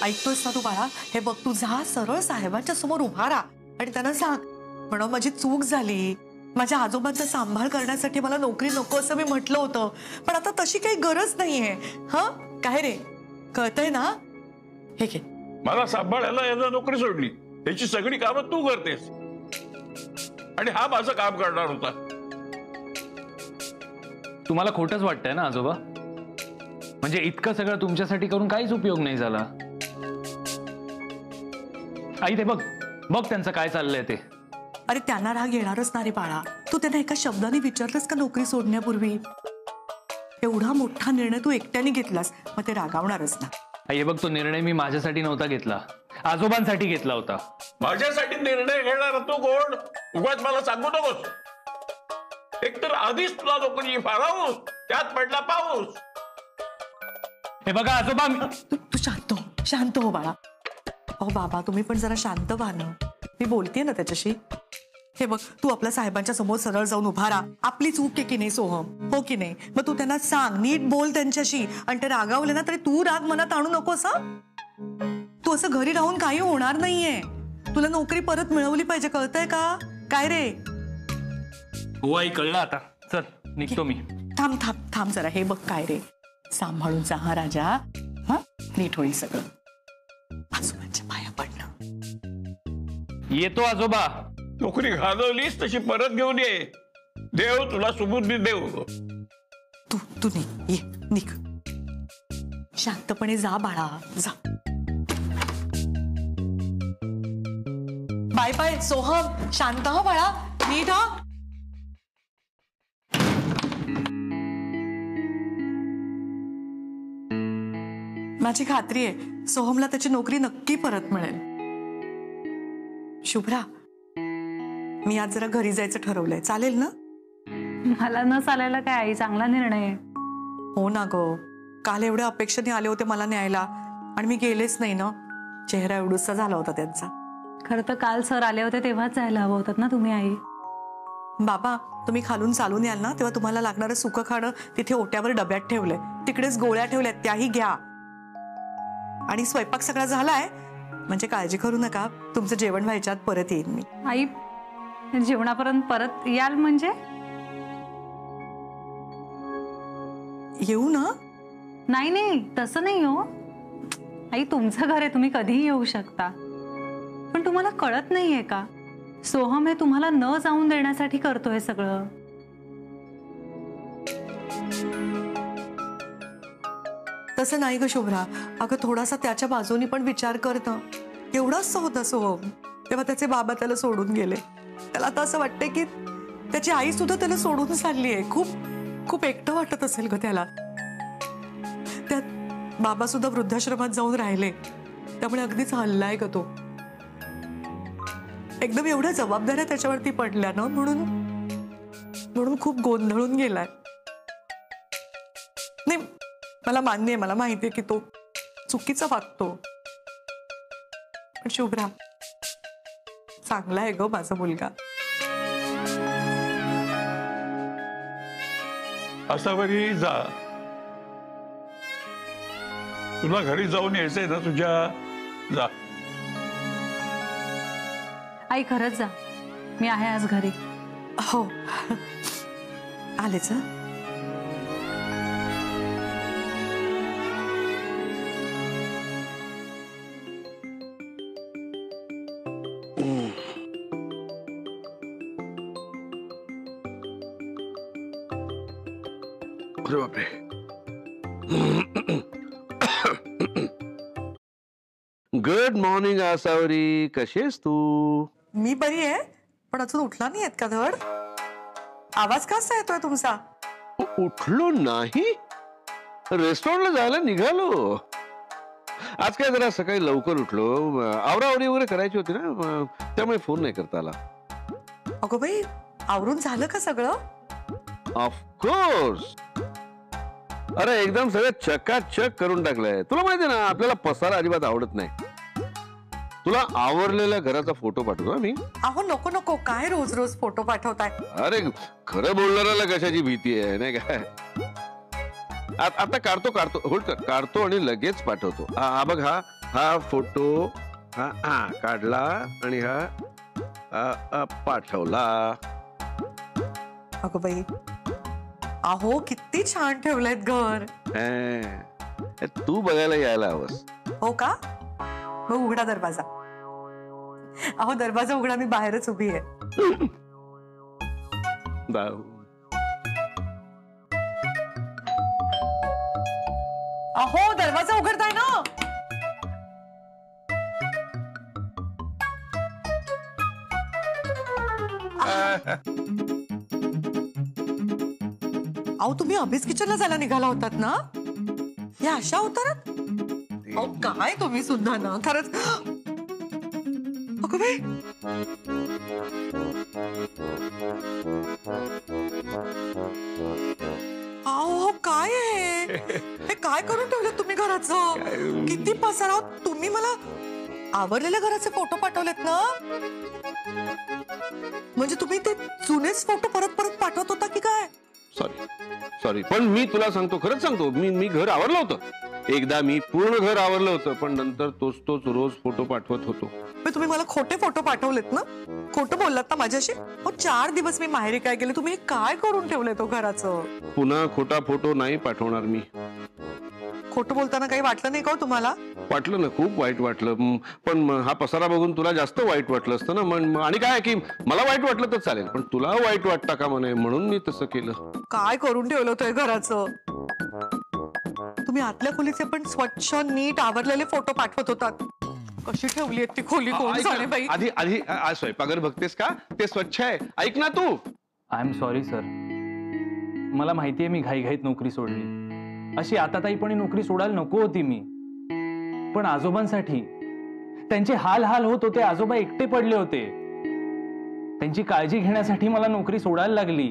ऐकतोयस ना तू बाळा? हे बघ, तू जा सरळ साहेबांच्या समोर उभा राहा आणि त्यांना सांग, म्हणून माझी चूक झाली, माझ्या आजोबांचा सांभाळ करण्यासाठी मला नोकरी नको असं मी म्हटलं होतं, पण आता तशी काही गरज नाहीये. हा काय रे, कळतंय ना? हे घे. मला सांभाळायला याला नोकरी सोडली, याची सगळी कामं तू करतेस आणि हा माझं काम करणार होता. तुम्हाला खोटच वाटतंय ना आजोबा? म्हणजे इतकं सगळं तुमच्यासाठी करून काहीच उपयोग नाही झाला. आई ते बघ बघ त्यांचं काय चाललंय ते. अरे त्यांना राग येणारच ना रे बाळा. तू त्यांना एका शब्दाने विचारलंस का नोकरी सोडण्यापूर्वी? एवढा मोठा निर्णय तू एकट्याने घेतलास, मग ते रागावणारच ना. आई हे बघ, तो निर्णय मी माझ्यासाठी नव्हता घेतला, आजोबांसाठी घेतला होता. माझ्यासाठी निर्णय घेणार तू कोण? उगाच मला सांगू नकोस. एकतर आधीच तुला नोकरी फारावूस, त्यात पडला पाऊस. हे बघा आजोबा, तू शांत हो बाळा. अहो बाबा, तुम्ही पण जरा शांत व्हा ना. मी बोलतेय ना त्याच्याशी. हे बघ, तू आपल्या साहेबांच्या समोर सरळ जाऊन उभा राहा. आपली चूक आहे की नाही सोहम, हो की नाही? मग तू त्यांना सांग, नीट बोल त्यांच्याशी. आणि ते रागावले ना तरी तू राग मनात आणू नकोस. तू असं घरी राहून काही होणार नाहीये. तुला नोकरी परत मिळवली पाहिजे, कळतंय का? काय रे? हो आई, कळलं आता. चल निघतो मी. थांब जरा. हे बघ काय रे, सांभाळून जा हा राजा. हा, नीट होईल सगळं. आजोबांच्या पाया पडणं. येतो आजोबा. नोकरी घालवलीस तशी परत घेऊन ये. देव तुला सुबुद्धी देव. तू निघ. शांतपणे जा बाळा, जा. Bye bye Soham. शांत हो बाळा, नीट हा. माझी खात्री आहे सोहमला त्याची नोकरी नक्की परत मिळेल. शुभ्रा, मी आज जरा घरी जायचं ठरवलंय, चालेल ना? मला न चालायला काय आई, चांगला निर्णय आहे. हो ना ग, काल एवढ्या अपेक्षेने आले होते मला न्यायला आणि मी गेलेच नाही ना. चेहरा एवढूसा झाला होता त्यांचा. खरं तर काल सर आले होते तेव्हाच जायला हवं होतात ना तुम्ही आई. बाबा, तुम्ही खालून चालून याल ना, तेव्हा तुम्हाला लागणारं सुकं खाणं तिथे ओट्यावर डब्यात ठेवलंय. तिकडेच गोळ्या ठेवल्यात, त्याही घ्या. आणि स्वयंपाक सगळा झालाय, म्हणजे काळजी करू नका, तुमचं जेवण व्हायच्या आत परत येईन मी. आई, जेवणापर्यंत परत याल म्हणजे? येऊ ना? नाही तसं नाही हो आई, तुमचं घर आहे, तुम्ही कधीही येऊ शकता. पण तुम्हाला कळत नाहीये का, सोहम हे तुम्हाला न जाऊन देण्यासाठी करतोय सगळं. तसं नाही ग शुभ्रा. अगं थोडासा त्याच्या बाजूनी पण विचार करतं. एवढाच होता सोहम, तेव्हा त्याचे बाबा त्याला सोडून गेले. त्याला आता असं वाटतंय की त्याची आई सुद्धा त्याला सोडून चालली आहे. खूप खूप एकटं वाटत असेल ग त्याला. त्यात बाबा सुद्धा वृद्धाश्रमात जाऊन राहिले, त्यामुळे अगदीच हल्लाय ग तो. एकदम एवढ्या जबाबदाऱ्या त्याच्यावरती पडल्या ना, म्हणून खूप गोंधळून गेलाय. नाही, मला मान्य आहे, मला माहितीये की तो चुकीचा वागतो, पण शुभ्रा चांगला आहे ग माझा मुलगा. असावरी जा. तुला घरी जाऊन यायचंय ना तुझ्या, जा. आई खरंच जा, मी आहे आज घरी. हो, आलेच. अरे बापरे. गुड मॉर्निंग आसावरी, कशी आहेस तू? मी बरी आहे, पण अजून उठला नाही आहेत का धड? आवाज कसा येतोय तुमचा? उठलो नाही, रेस्टॉरंटला जायला निघालो. आज काय जरा सकाळी लवकर उठलो, आवराआवरी वगैरे करायची होती ना, त्यामुळे फोन नाही करता आला. अगो बाई, आवरून झालं का सगळं? ऑफकोर्स. अरे एकदम सगळं चकाचक करून टाकलंय. तुला माहिती ना, आपल्याला पसारा अजिबात आवडत नाही. तुला आवरलेल्या घराचा फोटो पाठवतो मी. अहो नको नको, काय रोज रोज फोटो पाठवताय? अरे खरं बोलणाऱ्याला कशाची भीती आहे, नाही काय? आता काढतो होल्ड कर, काढतो आणि लगेच पाठवतो. हा बघ, हा हा फोटो हा हा काढला आणि हा पाठवला. अगं बाई, अहो किती छान ठेवलंय घर. तू बघायला यायला हवंस. हो का? मग उघडा दरवाजा. अहो दरवाजा उघडा, मी बाहेरच उभी आहे. बाऊ. अहो दरवाजा उघडताय ना. अहो तुम्ही अभीच किचनला जायला निघाला होतात ना? या अशा उतरत? अहो काय तुम्ही सुद्धा ना, खरंच. अगं बाई, अहो काय आहे हे? काय करून ठेवलं तुम्ही घराचं? किती पसारा. तुम्ही मला आवरलेल्या घराचे फोटो पाठवलेत ना? म्हणजे तुम्ही ते जुनेच फोटो परत परत पाठवत होता की काय? सॉरी पण मी तुला सांगतो, खरंच सांगतो, मी घर आवरलं होतं. एकदा मी पूर्ण घर आवरलं होतं, पण नंतर तोच रोज फोटो पाठवत होतो. तुम्ही मला खोटे फोटो पाठवलेत ना? खोटं बोललात ना माझ्याशी? 4 दिवस मी माहेरी काय गेले, तुम्ही काय करून ठेवलंय तो घराचं? पुन्हा खोटा फोटो नाही पाठवणार मी. खोटं बोलताना काही वाटलं नाही का हो तुम्हाला? वाटलं ना, खूप वाईट वाटलं. पण हा पसारा बघून तुला जास्त वाईट वाटलं असतं ना. आणि काय की मला वाईट वाटलं तर चालेल, पण तुला वाईट वाटतं का म्हणे, म्हणून मी तसं केलं. काय करून ठेवलं होतं घराचं? तुम्ही आतल्या खोलीचे पण स्वच्छ नीट आवरलेले फोटो पाठवत होतात. कशी ठेवली आहेत ती खोली? कोण जाणे बाई. आधी आज स्वयंपाकघर बघतेस का? ते स्वच्छ आहे. ऐक ना तू. I am sorry sir. मला माहितीये मी घाईघाईत नोकरी सोडली. अशी आताताईपणी नोकरी सोडायला नको होती मी, पण आजोबांसाठी त्यांचे हाल होत होते. आजोबा एकटे पडले होते. त्यांची काळजी घेण्यासाठी मला नोकरी सोडायला लागली.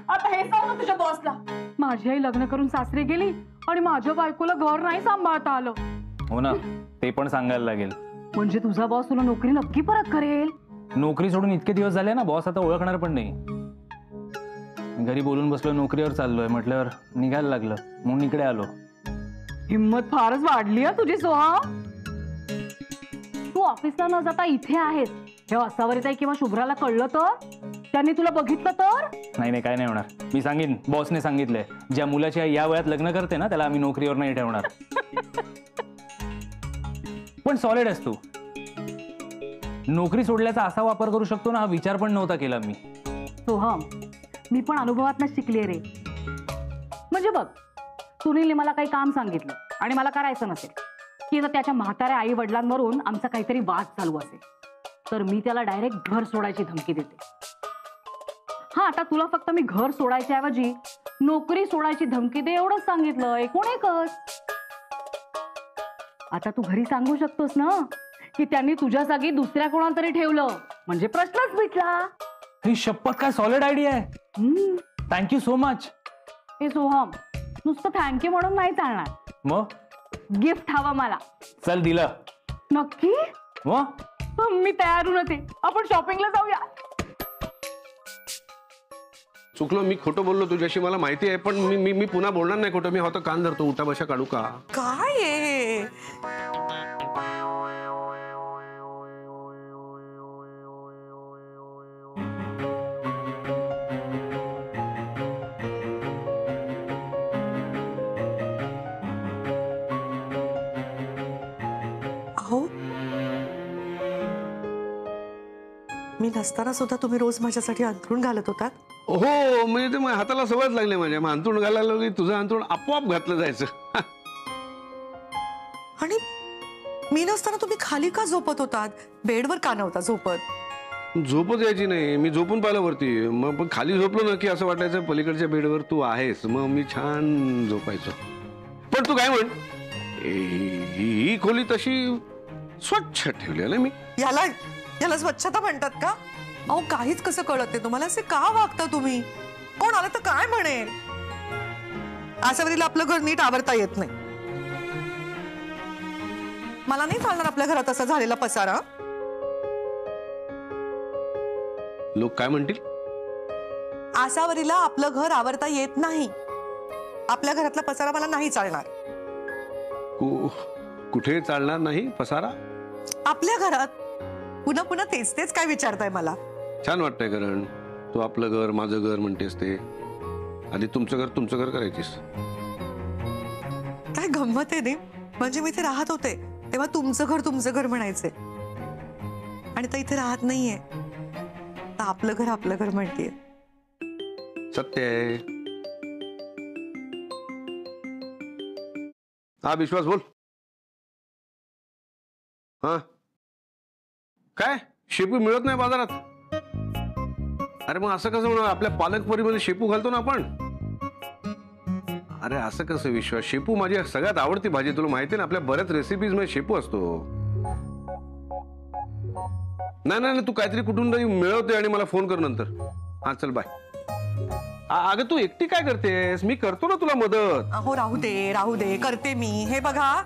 आता हे सांग ना तुझ्या बॉसला. माझी आई लग्न करून सासरी गेली आणि माझ्या बायकोला घर नाही सांभाळता आलं. हो ना, ते पण सांगायला लागेल. म्हणजे तुझा बॉस तुला नोकरी नक्की परत करेल? नोकरी सोडून इतके दिवस झाले ना, बॉस आता ओळखणार पण नाही. घरी बोलून बसलो, नोकरीवर चाललोय म्हटल्यावर निघायला लागलं, म्हणून इकडे आलो. हिम्मत फारच वाढली आहे तुझी सोहा. तू ऑफिसला न जाता इथे आहेस हे असावरीताई किंवा शुभ्राला कळलं तर? त्यांनी तुला बघितलं तर? नाही काय नाही होणार. मी सांगेन, बॉसने सांगितलंय, ज्या मुलाची आई या वयात लग्न करते ना, त्याला आम्ही नोकरीवर नाही ठेवणार. पण सॉलिड आहेस तू. नोकरी सोडल्याचा असा वापर करू शकतो ना, हा विचार पण नव्हता केला मी. सोहम, मी पण अनुभवात शिकले रे. म्हणजे बघ, सुनीलने मला काही काम सांगितलं आणि मला करायचं नसेल, की जर त्याच्या म्हाताऱ्या आई वडिलांवरून आमचा काहीतरी वाद चालू असेल, तर मी त्याला डायरेक्ट घर सोडायची धमकी देते. हा, आता तुला फक्त मी घर सोडायच्या ऐवजी नोकरी सोडायची धमकी दे एवढंच सांगितलं. एकूण एकच. आता तू घरी सांगू शकतोस ना की त्यांनी तुझ्या जागी दुसऱ्या कोणाला तरी ठेवलं, म्हणजे प्रश्नच मिटला. ही शपथ, काय सॉलिड आयडिया आहे. Thank you so much. हे सोहम, नुसतं थँक्यू म्हणून नाही चालणार. मग गिफ्ट हवं मला. चल दिलं. नक्की? मग मी तयार होऊन येते. आपण शॉपिंगला जाऊया. चुकलो, मी खोटं बोललो तुझ्याशी, मला माहिती आहे, पण मी पुन्हा बोलणार नाही खोटं. मी होतं कान धरतो. उठा बशा काढू का? काय आहे? अहो, मी नसताना सुद्धा तुम्ही रोज माझ्यासाठी अंथरूण घालत होतात? हो, म्हणजे ते माझ्या हाताला सवयच लागली. माझ्या मग अंथरूण घालायला लागली, तुझं अंथरूण आपोआप घातलं जायचं. आणि मी नसताना तुम्ही खाली का झोपत होतात? बेडवर का नव्हता झोपत? झोपच यायची नाही. मी झोपून पाहिलं वरती, मग पण खाली झोपलो ना की असं वाटायचं पलीकडच्या बेडवर तू आहेस. मग मी छान झोपायचो. पण तू काय म्हण, ही खोली तशी स्वच्छ ठेवली ना मी. याला स्वच्छता म्हणतात का? अहो, काहीच कसं कळत नाही तुम्हाला. असे का वागता तुम्ही? कोण आलं तर काय म्हणेल? आसावरीला आपलं घर नीट आवरता येत नाही. मला नाही चालणार आपल्या घरात असा झालेला पसारा. लोक काय म्हणतील? आसावरीला आपलं घर आवरता येत नाही. आपल्या घरातला पसारा मला नाही चालणार. कुठे चालणार नाही पसारा? आपल्या घरात पुन्हा पुन्हा तेच तेच काय विचारताय मला? छान वाटतंय कारण तू आपलं घर माझं घर म्हणतेस ते. आधी तुमचं घर करायचीस. काय गंमत आहे रे. म्हणजे मी इथे राहत होते तेव्हा तुमचं घर म्हणायचे आणि तर इथे राहत नाहीये तर आपलं घर म्हणतेय. सत्य आहे. हा विश्वास बोल. हा काय शेपू मिळत नाही बाजारात? अरे मग असं कसं म्हणा, आपल्या पालक परीमध्ये शेपू घालतो ना आपण. अरे असं कसं विश्वास, शेपू माझी सगळ्यात आवडती भाजी, तुला माहिती ना आपल्या बऱ्याच रेसिपीज मध्ये शेपू असतो. नाही तू काहीतरी कुठून तरी मिळवते आणि मला फोन कर नंतर. हा चल बाय. अगं तू एकटी काय करतेस? मी करतो ना तुला मदत. अहो राहू दे करते मी. हे बघा,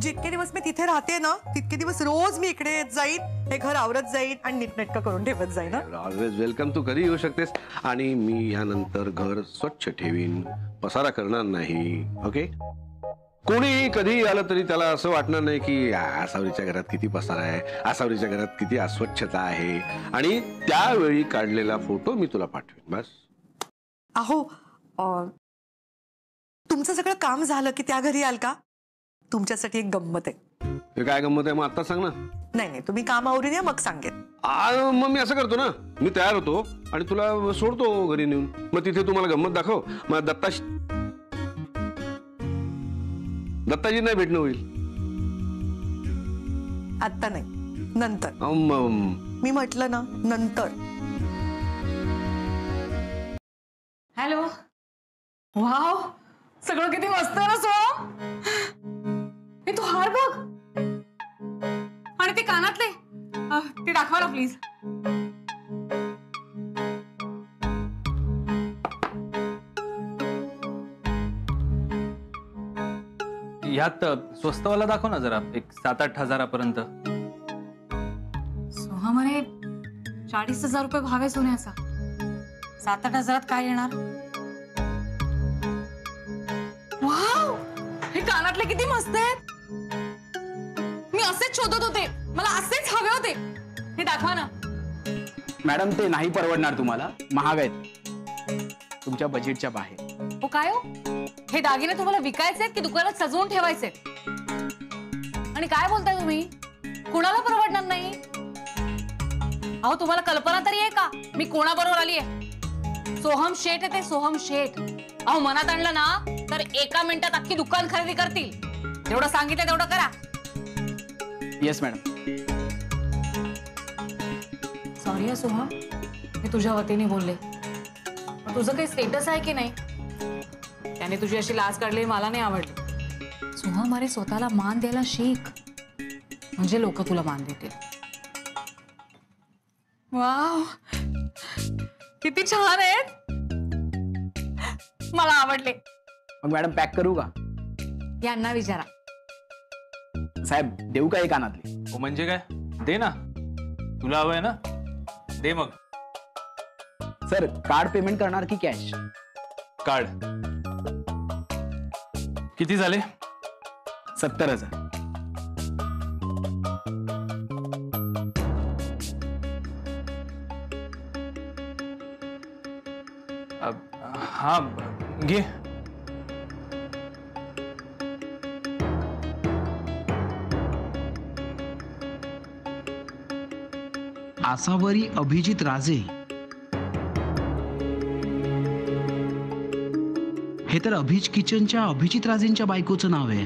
जितके दिवस मी तिथे राहते ना तितके दिवस रोज मी इकडे येत जाईन, हे घर आवरत जाईन आणि नीटनेटकं करून ठेवत जाईन. Always welcome. तू कधी येऊ शकतेस आणि मी यानंतर घर स्वच्छ ठेवीन, पसारा करणार नाही. ओके? कोणी कधी आलं तरी त्याला असं वाटणार नाही की आसावरीच्या घरात किती पसारा आहे, आसावरीच्या घरात किती अस्वच्छता आहे. आणि त्यावेळी काढलेला फोटो मी तुला पाठवेन. बस. अहो तुमचं सगळं काम झालं की त्या घरी याल का? तुमच्यासाठी एक गंमत आहे. हे काय गंमत आहे? मग आता सांग ना. नाही तुम्ही काम आवरून या, मग सांगेन. मग मी असं करतो ना, मी तयार होतो आणि तुला सोडतो घरी नेऊन. मग तिथे तुम्हाला गंमत दाखव. मग दत्ताजी नाही भेटणं होईल. आता नाही, नंतर. मी म्हटलं ना नंतर. हॅलो. वाव, सगळं किती मस्त आहे ना सोहम. हे तू हार बघ आणि ते कानातले ते दाखवा ना प्लीज. यात स्वस्तवाला दाखव ना जरा, एक 7-8 हजारापर्यंत. सोहम, अरे 40,000 रुपये भाव आहे सोन्याचा. 7-8 हजारात काय येणार? वाव, हे कानातले किती मस्त आहेत. मी असेच शोधत होते, मला असेच हवे होते. हे दाखवा ना. मॅडम ते नाही परवडणार तुम्हाला, महाग आहेत, तुमच्या बजेटच्या बाहेर. हो काय हो, हे दागिने तुम्हाला विकायचे आहेत की दुकानात सजवून ठेवायचे? आणि काय बोलताय तुम्ही? कुणाला परवडणार नाही? अहो तुम्हाला कल्पना तरी आहे का मी कोणाबरोबर आली आहे? सोहम शेठ आहे ते, सोहम शेठ. अहो मनात आणलं ना तर एका मिनिटात अख्खी दुकान खरेदी करतील. जेवढं सांगितलं तेवढं करा. Yes madam. सॉरी सोहम, मी तुझ्या वतीने बोलले. तुझं काही स्टेटस आहे की नाही? त्याने तुझी अशी लाज काढली मला नाही आवडली. सोहम, अरे स्वतःला मान द्यायला शिक, म्हणजे लोक तुला मान देतील. वाव, किती छान आहेत. मला आवडले. मग मॅडम पॅक करू का? यांना विचारा. साहेब देऊ का एक कानातली? हो म्हणजे काय, दे ना. तुला हवंय ना, दे मग. सर कार्ड पेमेंट करणार की कॅश? कार्ड. किती झाले? 70,000. हा घे. आसावरी अभिजित राजे हे तर अभिज किचनच्या अभिजित राजेंच्या बायकोचं नाव आहे.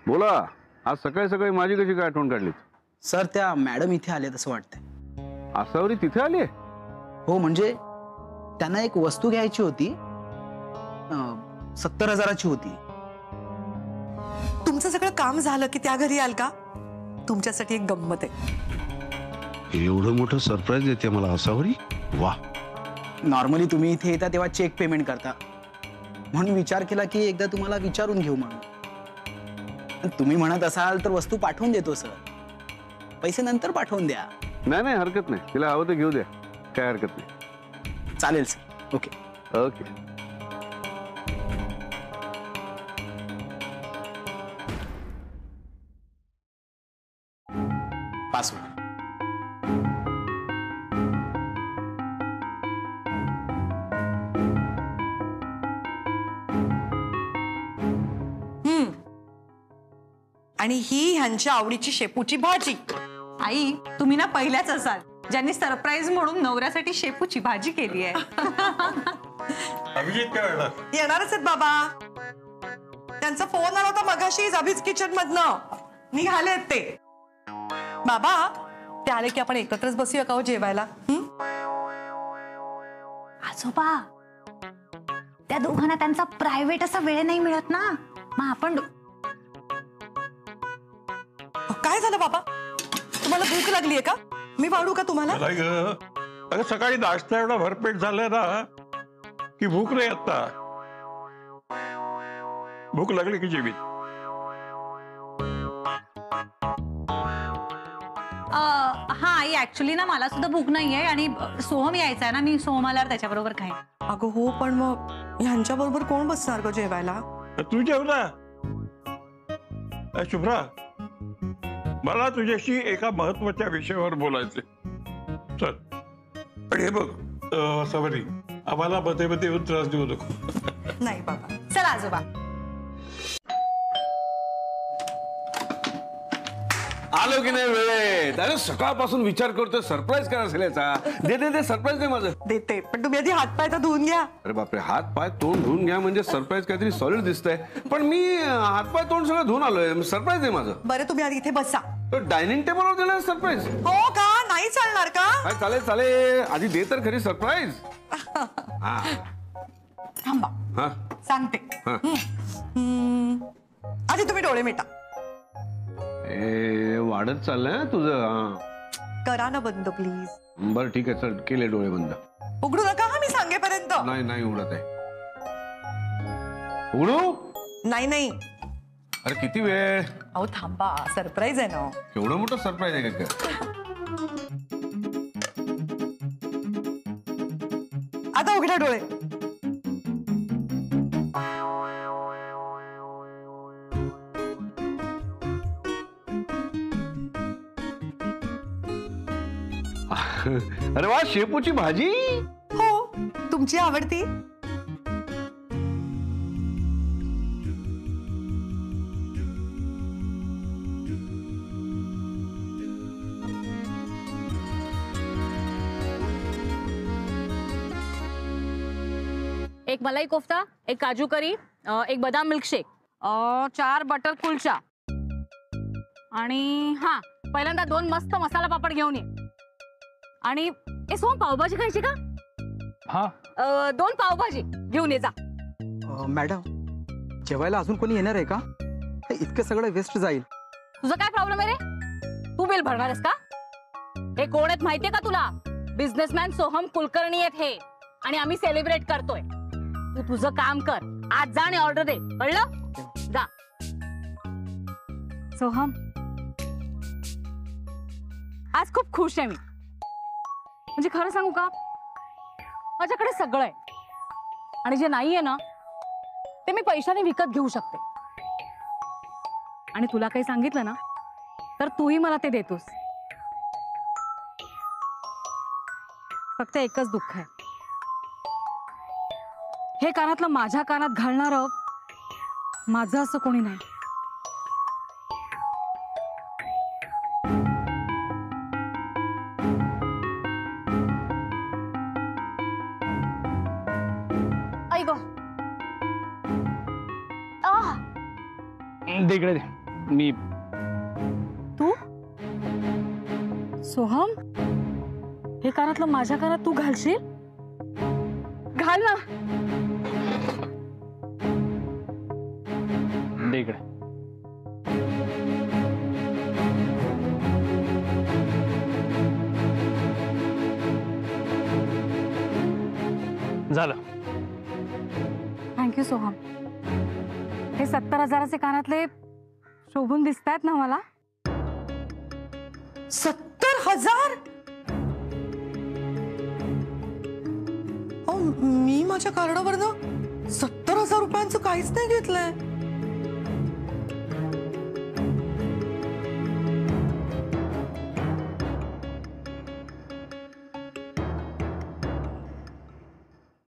बोला, आज सकाळी सकाळी माझी कशी काय आठवण काढली? सर त्या मॅडम इथे आले असं वाटतंय. आसावरी तिथे आली? हो म्हणजे त्यांना एक वस्तू घ्यायची होती, 70,000ची होती. तुमचं सगळं काम झालं की त्या घरी याल का? तुमच्यासाठी एक गंमत आहे. एवढं मोठं सरप्राईज देते मला आसावरी. वा. नॉर्मली तुम्ही इथे येता तेव्हा चेक पेमेंट करता, म्हणून विचार केला की एकदा तुम्हाला विचारून घेऊ म्हणून. तुम्ही म्हणत असाल तर वस्तू पाठवून देतो सर. पैसे नंतर पाठवून द्या. नाही नाही हरकत नाही, तिला हवं तर घेऊ द्या, काय हरकत नाही. चालेल सर. ओके. ओके. पासवर्ड. आणि ही ह्यांच्या आवडीची शेपूची भाजी. आई तुम्ही ना पहिल्याच असाल ज्यांनी सरप्राईज म्हणून नवऱ्यासाठी शेपूची भाजी केली आहे. अभिजित काय वेळा येणारच आहेत बाबा. त्यांचा फोन आला होता मगाशीच अभिज किचन मधनं. निघालेत ते. बाबा ते आले की आपण एकत्रच बसूया का हो जेवायला? आजोबा त्या दोघांना त्यांचा प्रायव्हेट असा वेळ नाही मिळत ना, मग आपण. काय झालं बाबा, तुम्हाला भूक लागलीये का? मी वाढू का तुम्हाला? अगं सकाळी नाश्ता एवढा भरपेट झालाय ना की भूक नाही आता. भूक लागली की जेवीत. हा आई ऍक्च्युली ना मला सुद्धा भूक नाहीये आणि सोहम यायचा आहे ना, मी सोहम आल्यावर त्याच्याबरोबर खाईन. अगं हो, पण मग ह्यांच्या बरोबर कोण बसणार ग जेवायला? तू जेव ना. शुभ्रा, मला तुझ्याशी एका महत्वाच्या विषयावर बोलायचे. चल. आणि हे बघ सवरी, आम्हाला मध्ये मध्ये येऊन त्रास देऊ नको. नाही बाबा. चला आजोबा. आलो की नाही वेळेत? अरे सकाळपासून विचार करतोय सरप्राईज काय असेल याचा. दे दे दे सरप्राईज दे माझं. देते, पण तुम्ही आधी हात पाय तर धुवून घ्या. अरे बापरे, हात पाय तोंड धुवून घ्या म्हणजे सरप्राईज काहीतरी सॉलिड दिसतंय. पण मी हात पाय तोंड सगळं धुवून आलोय. सरप्राईज आहे माझं. बरं तुम्ही आधी इथे बसा. डायनिंग टेबलवर दिलं सरप्राईज? हो का? नाही चालणार का? काय चालेल चालेल, आधी दे तर खरी सरप्राईज. थांबा हा सांगते. हा. आधी तुम्ही डोळे मिटा. ए वाढत चाललंय तुझं. करा ना बंद प्लीज. बरं ठीक आहे, चल केले डोळे बंद. उघडू नका हा मी सांगेपर्यंत. नाही नाही उघडत आहे. उघडू? नाही नाही. अरे किती वेळ? अहो थांबा, सरप्राईज आहे ना. एवढं मोठं सरप्राईज आहे का? आता उघडा डोळे. अरे वा, शेपूची भाजी. हो, तुमची आवडती. एक मलाई कोफ्ता, एक काजू करी, एक बदाम मिल्कशेक, 4 बटर कुलचा आणि हा पहिल्यांदा 2 मस्त मसाला पापड घेऊन ये. आणि सोम पावभाजी खायची का? हा 2 पावभाजी घेऊन ये जा. मॅडम जेवायला अजून कोणी येणार आहे का? इतकं सगळं वेस्ट जाईल. तुझा काय प्रॉब्लेम आहे रे? तू बिल भरणार आहेस का? हे कोण आहेत माहितीये का तुला? बिझनेसमॅन सोहम कुलकर्णी आहेत हे, आणि आम्ही सेलिब्रेट करतोय. तू तुझं काम कर, आज जा आणि ऑर्डर दे, कळलं? जा. सोहम आज खूप खुश आहे मी. म्हणजे खरं सांगू का, माझ्याकडे सगळं आहे आणि जे नाहीये ना ते मी पैशाने विकत घेऊ शकते. आणि तुला काही सांगितलं ना तर तूही मला ते देतोस. फक्त एकच दुःख आहे, हे कानातलं माझ्या कानात घालणारं माझं असं कोणी नाही. आई गो. दे इकडे दे. मी तू सोहम, हे कानातलं माझ्या कानात तू घालशील? घाल ना. दे इकडे. झालं. थँक्यू सोहम. हे 70,000चे कानातले शोभून दिसतायत ना मला? 70,000? मी माझ्या कार्डावरनं 70,000 रुपयांचं काहीच नाही घेतलंय.